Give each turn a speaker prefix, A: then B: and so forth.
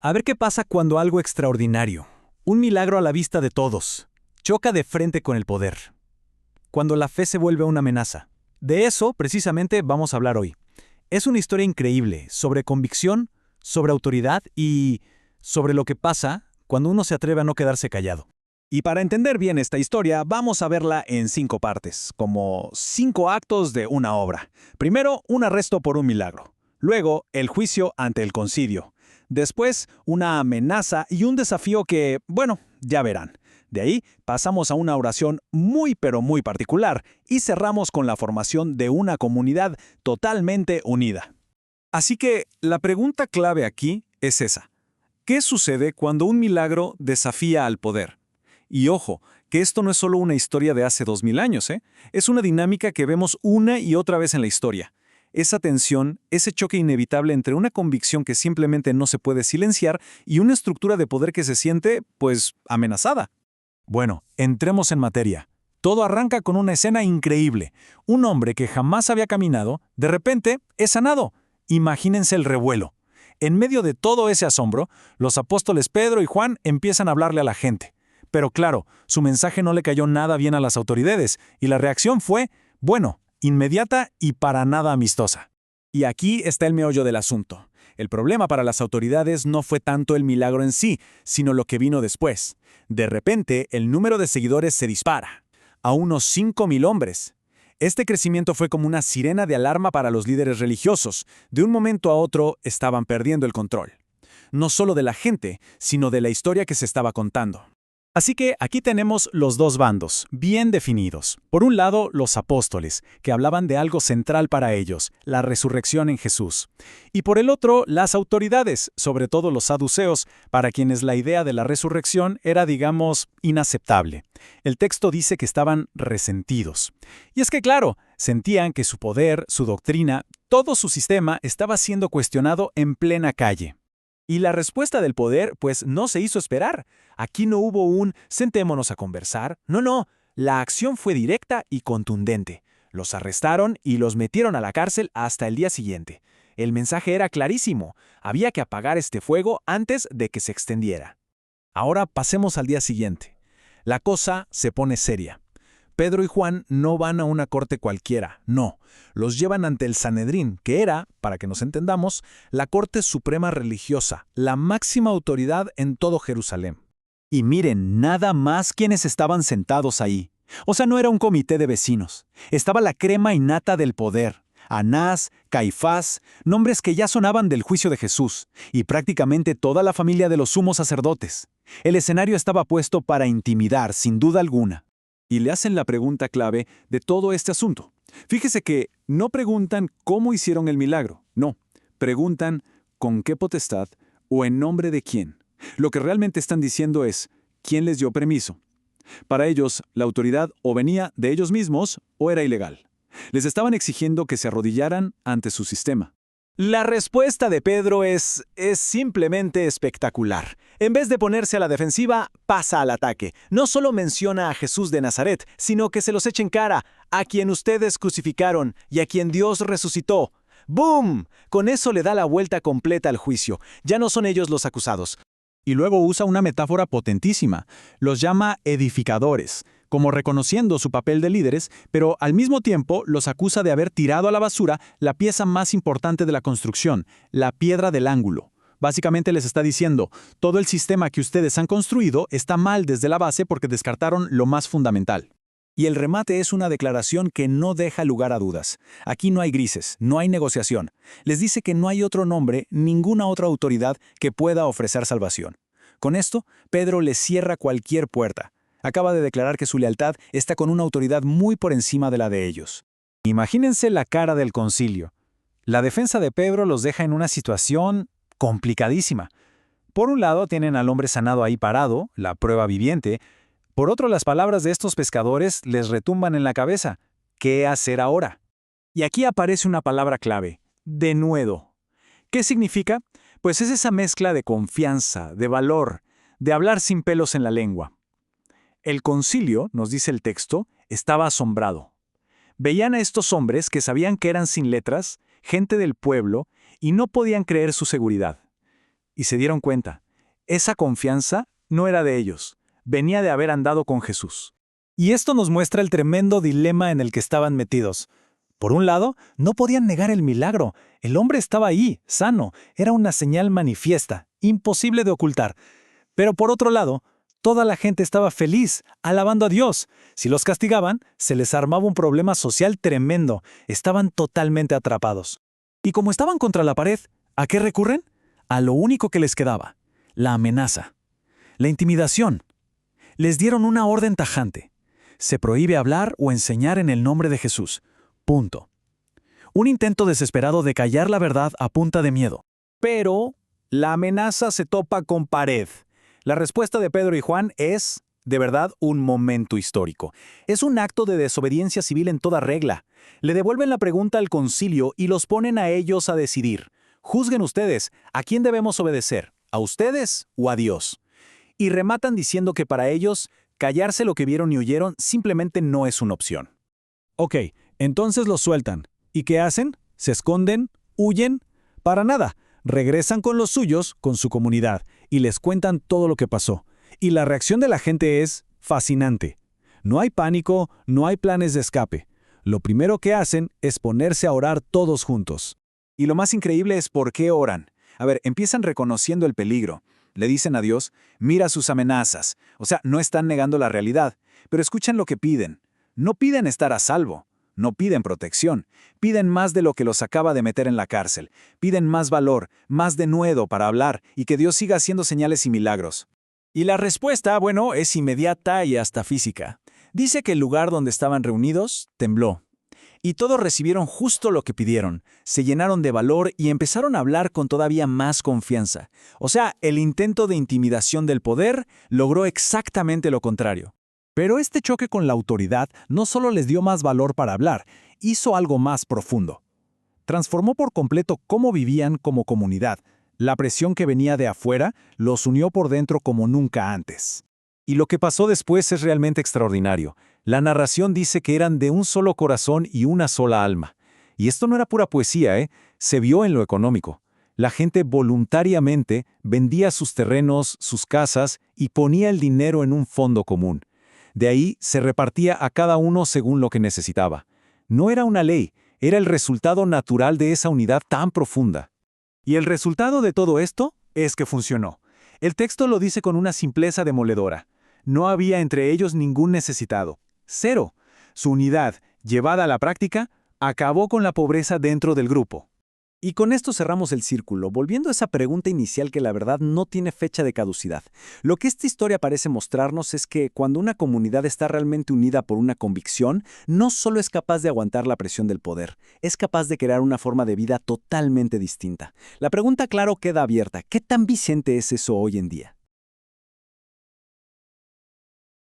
A: A ver qué pasa cuando algo extraordinario, un milagro a la vista de todos, choca de frente con el poder. Cuando la fe se vuelve una amenaza. De eso, precisamente, vamos a hablar hoy. Es una historia increíble sobre convicción, sobre autoridad y sobre lo que pasa cuando uno se atreve a no quedarse callado.
B: Y para entender bien esta historia, vamos a verla en 5 partes, como 5 actos de una obra. Primero, un arresto por un milagro. Luego, el juicio ante el concilio. Después, una amenaza y un desafío que, bueno, ya verán. De ahí, pasamos a una oración muy pero muy particular y cerramos con la formación de una comunidad totalmente unida.
A: Así que la pregunta clave aquí es esa. ¿Qué sucede cuando un milagro desafía al poder? Y ojo, que esto no es solo una historia de hace 2000 años, ¿eh? Es una dinámica que vemos una y otra vez en la historia. Esa tensión, ese choque inevitable entre una convicción que simplemente no se puede silenciar y una estructura de poder que se siente, pues, amenazada. Bueno, entremos en materia. Todo arranca con una escena increíble. Un hombre que jamás había caminado, de repente, es sanado. Imagínense el revuelo. En medio de todo ese asombro, los apóstoles Pedro y Juan empiezan a hablarle a la gente. Pero claro, su mensaje no le cayó nada bien a las autoridades, y la reacción fue, bueno, inmediata y para nada amistosa.
B: Y aquí está el meollo del asunto. El problema para las autoridades no fue tanto el milagro en sí, sino lo que vino después. De repente, el número de seguidores se dispara, a unos 5,000 hombres. Este crecimiento fue como una sirena de alarma para los líderes religiosos. De un momento a otro, estaban perdiendo el control. No solo de la gente, sino de la historia que se estaba contando.
A: Así que aquí tenemos los dos bandos, bien definidos. Por un lado, los apóstoles, que hablaban de algo central para ellos, la resurrección en Jesús. Y por el otro, las autoridades, sobre todo los saduceos, para quienes la idea de la resurrección era, digamos, inaceptable. El texto dice que estaban resentidos. Y es que, claro, sentían que su poder, su doctrina, todo su sistema estaba siendo cuestionado en plena calle.
B: Y la respuesta del poder, pues, no se hizo esperar. Aquí no hubo un «sentémonos a conversar». No. La acción fue directa y contundente. Los arrestaron y los metieron a la cárcel hasta el día siguiente. El mensaje era clarísimo. Había que apagar este fuego antes de que se extendiera. Ahora pasemos al día siguiente. La cosa se pone seria. Pedro y Juan no van a una corte cualquiera, no. Los llevan ante el Sanedrín, que era, para que nos entendamos, la corte suprema religiosa, la máxima autoridad en todo Jerusalén. Y miren, nada más quienes estaban sentados ahí. O sea, no era un comité de vecinos. Estaba la crema innata del poder. Anás, Caifás, nombres que ya sonaban del juicio de Jesús, y prácticamente toda la familia de los sumos sacerdotes. El escenario estaba puesto para intimidar, sin duda alguna. Y le hacen la pregunta clave de todo este asunto. Fíjese que no preguntan cómo hicieron el milagro, no. Preguntan con qué potestad o en nombre de quién. Lo que realmente están diciendo es, ¿quién les dio permiso? Para ellos, la autoridad o venía de ellos mismos o era ilegal. Les estaban exigiendo que se arrodillaran ante su sistema. La respuesta de Pedro es simplemente espectacular. En vez de ponerse a la defensiva, pasa al ataque. No solo menciona a Jesús de Nazaret, sino que se los echa en cara, a quien ustedes crucificaron y a quien Dios resucitó. ¡Boom! Con eso le da la vuelta completa al juicio. Ya no son ellos los acusados. Y luego usa una metáfora potentísima. Los llama edificadores, como reconociendo su papel de líderes, pero al mismo tiempo los acusa de haber tirado a la basura la pieza más importante de la construcción, la piedra del ángulo. Básicamente les está diciendo, todo el sistema que ustedes han construido está mal desde la base porque descartaron lo más fundamental. Y el remate es una declaración que no deja lugar a dudas. Aquí no hay grises, no hay negociación. Les dice que no hay otro nombre, ninguna otra autoridad que pueda ofrecer salvación. Con esto, Pedro les cierra cualquier puerta. Acaba de declarar que su lealtad está con una autoridad muy por encima de la de ellos. Imagínense la cara del concilio. La defensa de Pedro los deja en una situación complicadísima. Por un lado tienen al hombre sanado ahí parado, la prueba viviente. Por otro, las palabras de estos pescadores les retumban en la cabeza. ¿Qué hacer ahora? Y aquí aparece una palabra clave: denuedo. ¿Qué significa? Pues es esa mezcla de confianza, de valor, de hablar sin pelos en la lengua. El concilio, nos dice el texto, estaba asombrado. Veían a estos hombres que sabían que eran sin letras, gente del pueblo, y no podían creer su seguridad. Y se dieron cuenta. Esa confianza no era de ellos, venía de haber andado con Jesús. Y esto nos muestra el tremendo dilema en el que estaban metidos. Por un lado, no podían negar el milagro. El hombre estaba ahí, sano, era una señal manifiesta, imposible de ocultar. Pero por otro lado, toda la gente estaba feliz, alabando a Dios. Si los castigaban, se les armaba un problema social tremendo. Estaban totalmente atrapados. Y como estaban contra la pared, ¿a qué recurren? A lo único que les quedaba, la amenaza, la intimidación. Les dieron una orden tajante. Se prohíbe hablar o enseñar en el nombre de Jesús. Punto. Un intento desesperado de callar la verdad a punta de miedo. Pero la amenaza se topa con pared. La respuesta de Pedro y Juan es, de verdad, un momento histórico. Es un acto de desobediencia civil en toda regla. Le devuelven la pregunta al concilio y los ponen a ellos a decidir. Juzguen ustedes, ¿a quién debemos obedecer? ¿A ustedes o a Dios? Y rematan diciendo que para ellos, callarse lo que vieron y oyeron simplemente no es una opción. Ok, entonces los sueltan. ¿Y qué hacen? ¿Se esconden? ¿Huyen? Para nada. Regresan con los suyos, con su comunidad, y les cuentan todo lo que pasó. Y la reacción de la gente es fascinante. No hay pánico, no hay planes de escape. Lo primero que hacen es ponerse a orar todos juntos. Y lo más increíble es por qué oran. A ver, empiezan reconociendo el peligro. Le dicen a Dios, mira sus amenazas. O sea, no están negando la realidad, pero escuchen lo que piden. No piden estar a salvo. No piden protección, piden más de lo que los acaba de meter en la cárcel, piden más valor, más denuedo para hablar y que Dios siga haciendo señales y milagros. Y la respuesta, bueno, es inmediata y hasta física. Dice que el lugar donde estaban reunidos tembló. Y todos recibieron justo lo que pidieron, se llenaron de valor y empezaron a hablar con todavía más confianza. O sea, el intento de intimidación del poder logró exactamente lo contrario. Pero este choque con la autoridad no solo les dio más valor para hablar, hizo algo más profundo. Transformó por completo cómo vivían como comunidad. La presión que venía de afuera los unió por dentro como nunca antes. Y lo que pasó después es realmente extraordinario. La narración dice que eran de un solo corazón y una sola alma. Y esto no era pura poesía, ¿eh? Se vio en lo económico. La gente voluntariamente vendía sus terrenos, sus casas y ponía el dinero en un fondo común. De ahí se repartía a cada uno según lo que necesitaba. No era una ley, era el resultado natural de esa unidad tan profunda. Y el resultado de todo esto es que funcionó. El texto lo dice con una simpleza demoledora. No había entre ellos ningún necesitado. Cero. Su unidad, llevada a la práctica, acabó con la pobreza dentro del grupo. Y con esto cerramos el círculo, volviendo a esa pregunta inicial que la verdad no tiene fecha de caducidad. Lo que esta historia parece mostrarnos es que cuando una comunidad está realmente unida por una convicción, no solo es capaz de aguantar la presión del poder, es capaz de crear una forma de vida totalmente distinta. La pregunta, claro, queda abierta. ¿Qué tan vigente es eso hoy en día?